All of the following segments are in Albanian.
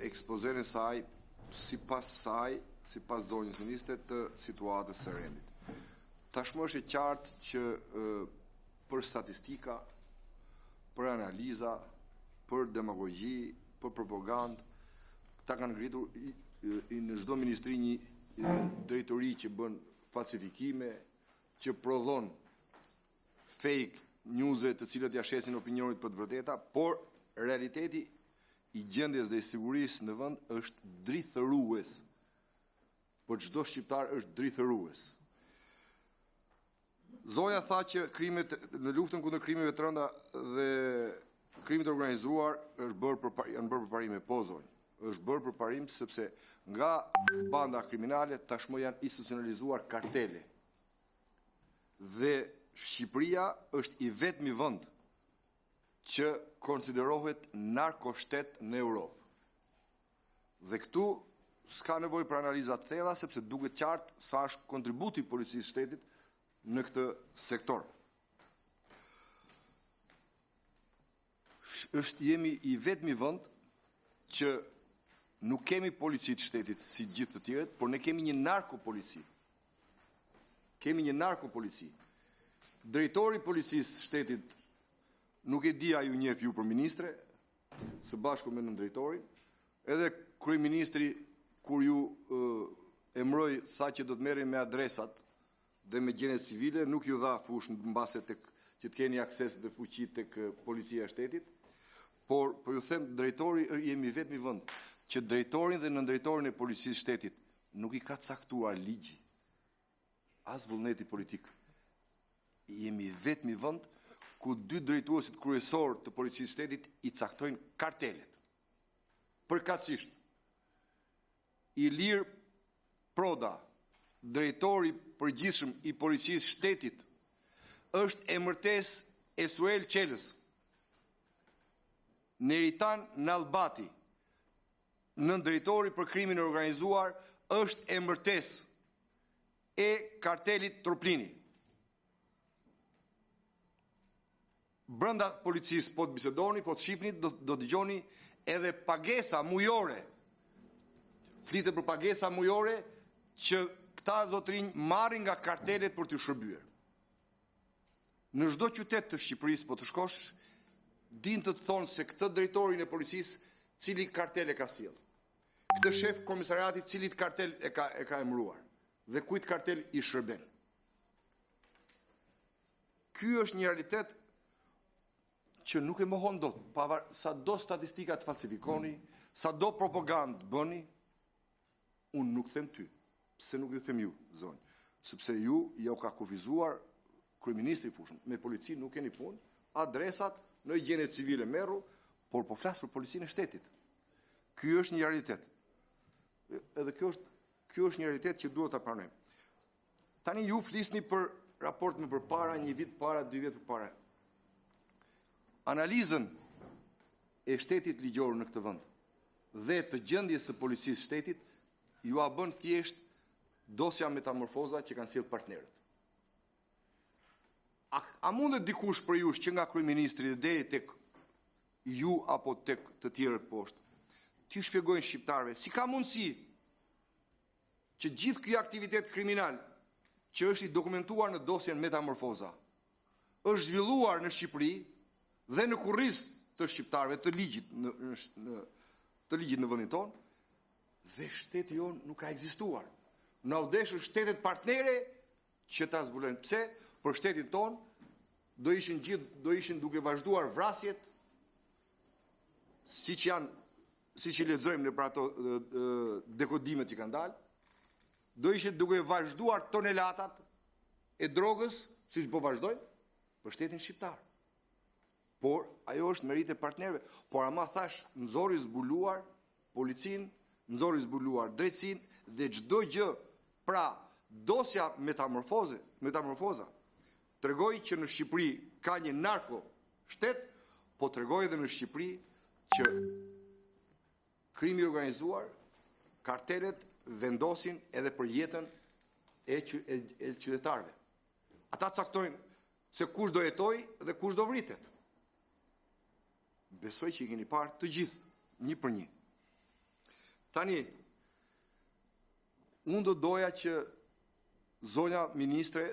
ekspozen e saj, si pas zonjës ministre, të situatës së rendit. Tashmë është e qartë që për statistika, për analiza, për demagogji, për propagandë, ta kanë ngritur në çdo ministri një drejtori që bën falsifikime, që prodhon fake news'e të cilat ja shesin opinionit për të vërteta, por realiteti i gjendjes dhe i sigurisë në vend është drithërues. Por çdo shqiptar është drithërues. Zoja tha që krimet në luftën kundër krimeve të rënda dhe krimit organizuar janë bërë përparime, po zonjë. Është bërë përparim sepse nga banda kriminale tashmë janë institucionalizuar kartele. Dhe Shqipëria është i vetmi vend që konsiderohet narkoshtet në Europë. Dhe këtu s'ka nevojë për analiza të thella sepse duket qartë sa është kontributi i policisë shtetit në këtë sektor. Jemi i vetmi vend që nuk kemi polici të shtetit si gjithë të tjerët, por ne kemi një narkopolici. Kemi një narkopolici. Drejtori i policisë shtetit, nuk e di a ju njeh ju për ministre, së bashku me nën drejtorin, edhe kryeministri kur ju emroi tha që do të merrem me adresat dhe me gjendjet civile, nuk ju dha fush mbase tek që të keni akses dhe fuqi tek policia e shtetit, por ju them drejtori jemi vetmi vend që drejtorin dhe nëndrejtorin e policisë shtetit nuk i ka caktuar ligji, as vullneti politik. Jemi vetmi vend ku dy drejtuesit kryesor të policisë shtetit i caktojnë kartelet. Përkatësisht, Ilir Proda, drejtori përgjithshëm i policisë shtetit, është emërtes Esuel Qelës, Neritan Nalbati, nën drejtori për krimin e organizuar, është emërtes e kartelit Troplini. Brenda policisë po të bisedoni, po të shifni, do të dëgjoni edhe pagesa mujore. Flitet për pagesa mujore që këta zotrinj marrin nga kartelet për të shërbyer. Në çdo qytet të Shqipërisë po të shkosh, din të thonë se këtë drejtorin e policisë cili kartel e ka sjell. Këtë shef komisariati cilit kartel e ka emëruar dhe kujt kartel i shërben. Ky është një realitet që nuk e mohon dot, sa do statistika të falsifikoni, sa do propagandë bëni, unë nuk them ty, pse nuk ju them ju, zonjë, sepse ju ja u ka kufizuar kryeministri i fushën, me policinë nuk keni punë, adresat në gjendje civile merru, por po flas për policinë e shtetit. Ky është një realitet. Edhe kjo është një realitet që duhet ta pranojmë. Tani ju flisni për raport më përpara, një vit para, 2 vjet përpara. Analizën e shtetit ligjor në këtë vend dhe të gjendjes së policisë shtetit ju a bën thjesht dosja metamorfoza që kanë sjellë partnerët. A mundet dikush për jush që nga kryeministri deri tek ju apo tek të tjerët poshtë, t'ju shpjegojnë shqiptarëve si ka mundësi që gjithë ky aktivitet kriminal që është i dokumentuar në dosjen metamorfoza është zhvilluar në Shqipëri dhe në kurriz të shqiptarëve të ligjit në vendin tonë dhe shteti jonë nuk ka ekzistuar. Na u deshën shtetet partnere që ta zbulojnë. Pse? Për shtetin tonë do ishin duke vazhduar vrasjet siç i lexojmë në për ato dekodimet që kanë dalë, do ishin duke vazhduar tonelatat e drogës, siç po vazhdojnë, për shtetin shqiptar. Por ajo është merit e partnerëve. Por ama thash, nxori zbuluar policinë, nxori zbuluar drejtësinë dhe çdo gjë. Pra, dosja metamorfoza tregoi që në Shqipëri ka një narko shtet, po tregoi edhe në Shqipëri që krimi organizuar, kartelet vendosin edhe për jetën e qytetarëve. Ata caktojnë se kush do jetoj dhe kush do vritet. Besoj që i keni parë të gjithë, një për një. Tani, unë do doja që zonja ministre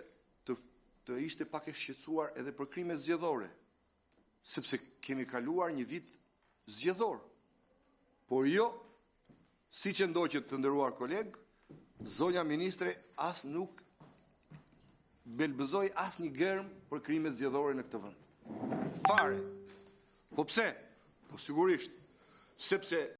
të ishte pak e shqetësuar edhe për krime zgjedhore, sepse kemi kaluar një vit zgjedhor. Por jo, si që ndoqët të nderuar koleg, zonja ministre as nuk belbëzoi as një gërm për krime zgjedhore në këtë vend. Fare. Po pse? Po sigurisht, sepse